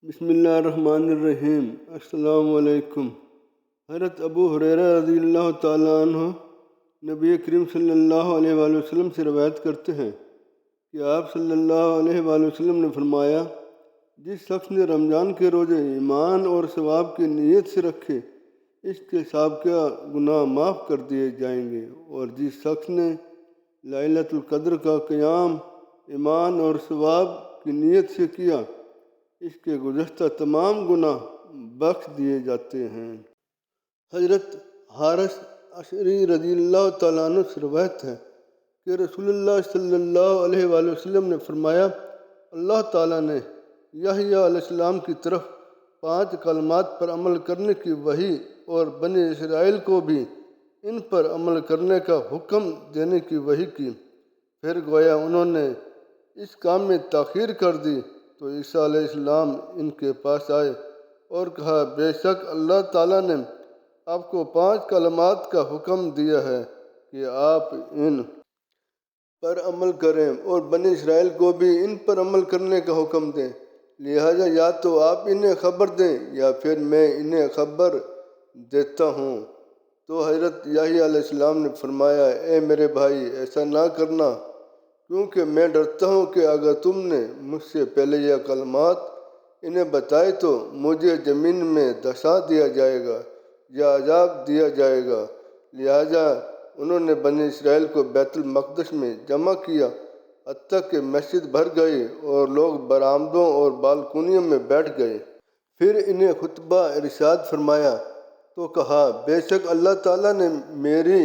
بسم اللہ الرحمن الرحیم۔ السلام علیکم۔ حضرت ابو ہریرہ رضی اللہ تعالیٰ عنہ نبی کریم صلی اللہ علیہ وآلہ وسلم سے روایت کرتے ہیں کہ آپ صلی اللہ علیہ وآلہ وسلم نے فرمایا، جس شخص نے رمضان کے روزے ایمان اور ثواب کی نیت سے رکھے اس کے سابقہ گناہ معاف کر دیے جائیں گے، اور جس شخص نے ليلۃ القدر کا قیام ایمان اور ثواب کی نیت سے کیا اس کے گزشتہ تمام گناہ بخش دیے جاتے ہیں۔ حضرت حارث اشعری رضی اللہ تعالیٰ عنہ سے روایت ہے کہ رسول اللہ صلی اللہ علیہ وآلہ وسلم نے فرمایا، اللہ تعالیٰ نے یحییٰ علیہ السلام کی طرف 5 کلمات پر عمل کرنے کی وحی اور بنی اسرائیل کو بھی ان پر عمل کرنے کا حکم دینے کی وحی کی۔ پھر گویا انہوں نے اس کام میں تاخیر کر دی تو عیسیٰ علیہ السلام ان کے پاس آئے اور کہا، بے شک اللہ تعالیٰ نے آپ کو 5 کلمات کا حکم دیا ہے کہ آپ ان پر عمل کریں اور بنی اسرائیل کو بھی ان پر عمل کرنے کا حکم دیں، لہٰذا یا تو آپ انہیں خبر دیں یا پھر میں انہیں خبر دیتا ہوں۔ تو حضرت یحییٰ علیہ السلام نے فرمایا، اے میرے بھائی، ایسا نہ کرنا، کیونکہ میں ڈرتا ہوں کہ اگر تم نے مجھ سے پہلے یہ کلمات انہیں بتائے تو مجھے زمین میں دھسا دیا جائے گا یا عذاب دیا جائے گا۔ لہٰذا انہوں نے بنی اسرائیل کو بیت المقدس میں جمع کیا، حتیٰ کہ مسجد بھر گئی اور لوگ برآمدوں اور بالکنیوں میں بیٹھ گئے۔ پھر انہیں خطبہ ارشاد فرمایا تو کہا، بے شک اللہ تعالیٰ نے میری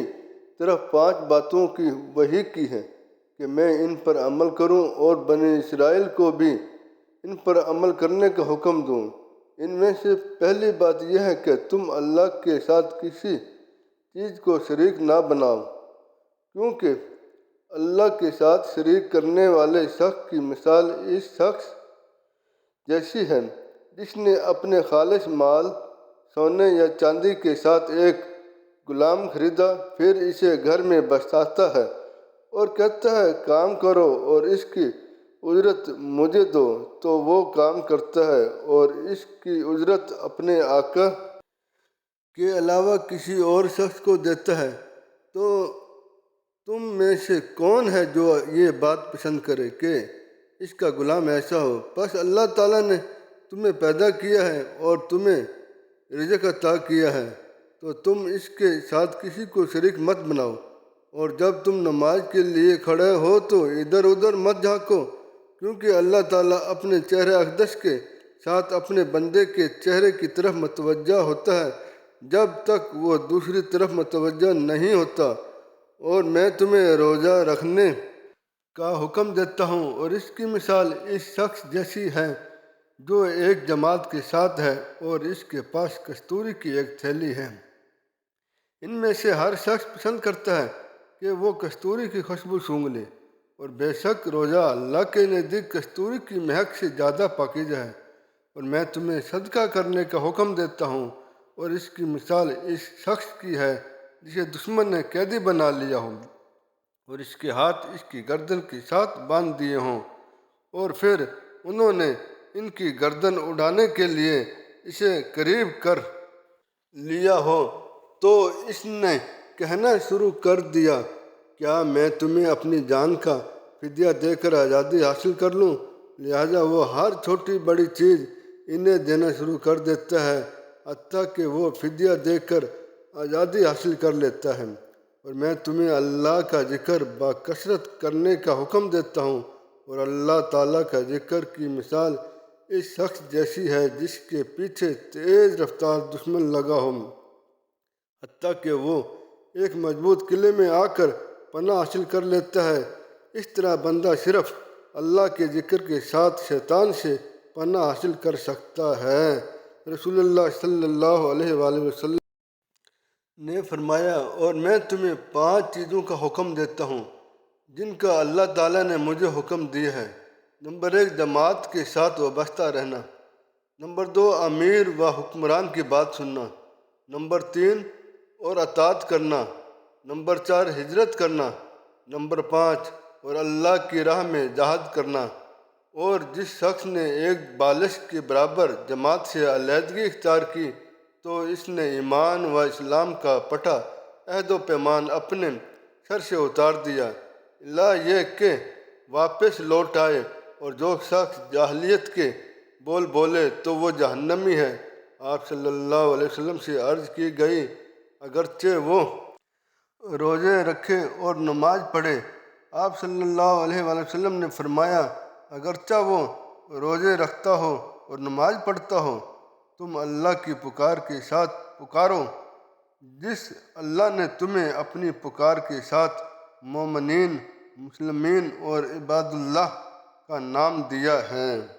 طرف 5 باتوں کی وحی کی ہے کہ میں ان پر عمل کروں اور بنی اسرائیل کو بھی ان پر عمل کرنے کا حکم دوں۔ ان میں سے پہلی بات یہ ہے کہ تم اللہ کے ساتھ کسی چیز کو شریک نہ بناؤ، کیونکہ اللہ کے ساتھ شریک کرنے والے شخص کی مثال اس شخص جیسی ہے جس نے اپنے خالص مال سونے یا چاندی کے ساتھ ایک غلام خریدا، پھر اسے گھر میں بساتا ہے اور کہتا ہے کام کرو اور اس کی اجرت مجھے دو، تو وہ کام کرتا ہے اور اس کی اجرت اپنے آقا کے علاوہ کسی اور شخص کو دیتا ہے، تو تم میں سے کون ہے جو یہ بات پسند کرے کہ اس کا غلام ایسا ہو؟ پس اللہ تعالیٰ نے تمہیں پیدا کیا ہے اور تمہیں رزق عطا کیا ہے، تو تم اس کے ساتھ کسی کو شریک مت بناؤ، اور جب تم نماز کے لیے کھڑے ہو تو ادھر ادھر مت جھانکو، کیونکہ اللہ تعالیٰ اپنے چہرے اقدس کے ساتھ اپنے بندے کے چہرے کی طرف متوجہ ہوتا ہے جب تک وہ دوسری طرف متوجہ نہیں ہوتا۔ اور میں تمہیں روزہ رکھنے کا حکم دیتا ہوں، اور اس کی مثال اس شخص جیسی ہے جو ایک جماعت کے ساتھ ہے اور اس کے پاس کستوری کی ایک تھیلی ہے۔ ان میں سے ہر شخص پسند کرتا ہے کہ وہ کستوری کی خوشبو سونگھ لے، اور بے شک روزہ اللہ کے نزدیک کستوری کی مہک سے زیادہ پاکیزہ ہے۔ اور میں تمہیں صدقہ کرنے کا حکم دیتا ہوں، اور اس کی مثال اس شخص کی ہے جسے دشمن نے قیدی بنا لیا ہو اور اس کے ہاتھ اس کی گردن کے ساتھ باندھ دیے ہوں، اور پھر انہوں نے ان کی گردن اڑانے کے لیے اسے قریب کر لیا ہو، تو اس نے کہنا شروع کر دیا، کیا میں تمہیں اپنی جان کا فدیہ دے کر آزادی حاصل کر لوں؟ لہٰذا وہ ہر چھوٹی بڑی چیز انہیں دینا شروع کر دیتا ہے حتیٰ کہ وہ فدیہ دے کر آزادی حاصل کر لیتا ہے۔ اور میں تمہیں اللہ کا ذکر بکثرت کرنے کا حکم دیتا ہوں، اور اللہ تعالیٰ کا ذکر کی مثال اس شخص جیسی ہے جس کے پیچھے تیز رفتار دشمن لگا ہو حتیٰ کہ وہ ایک مضبوط قلعے میں آ کر پناہ حاصل کر لیتا ہے۔ اس طرح بندہ صرف اللہ کے ذکر کے ساتھ شیطان سے پناہ حاصل کر سکتا ہے۔ رسول اللہ صلی اللہ علیہ وآلہ وسلم نے فرمایا، اور میں تمہیں 5 چیزوں کا حکم دیتا ہوں جن کا اللہ تعالیٰ نے مجھے حکم دیا ہے۔ نمبر 1، جماعت کے ساتھ وابستہ رہنا۔ نمبر 2، امیر و حکمران کی بات سننا۔ نمبر 3، اور اطاعت کرنا۔ نمبر 4، ہجرت کرنا۔ نمبر 5، اور اللہ کی راہ میں جہاد کرنا۔ اور جس شخص نے ایک بالش کے برابر جماعت سے علیحدگی اختیار کی تو اس نے ایمان و اسلام کا پٹا عہد و پیمان اپنے سر سے اتار دیا، الا یہ کہ واپس لوٹ آئے۔ اور جو شخص جاہلیت کے بول بولے تو وہ جہنمی ہے۔ آپ صلی اللہ علیہ وسلم سے عرض کی گئی، اگرچہ وہ روزے رکھے اور نماز پڑھے؟ آپ صلی اللہ علیہ وآلہ وسلم نے فرمایا، اگرچہ وہ روزے رکھتا ہو اور نماز پڑھتا ہو، تم اللہ کی پکار کے ساتھ پکارو جس اللہ نے تمہیں اپنی پکار کے ساتھ مومنین، مسلمین اور عباد اللہ کا نام دیا ہے۔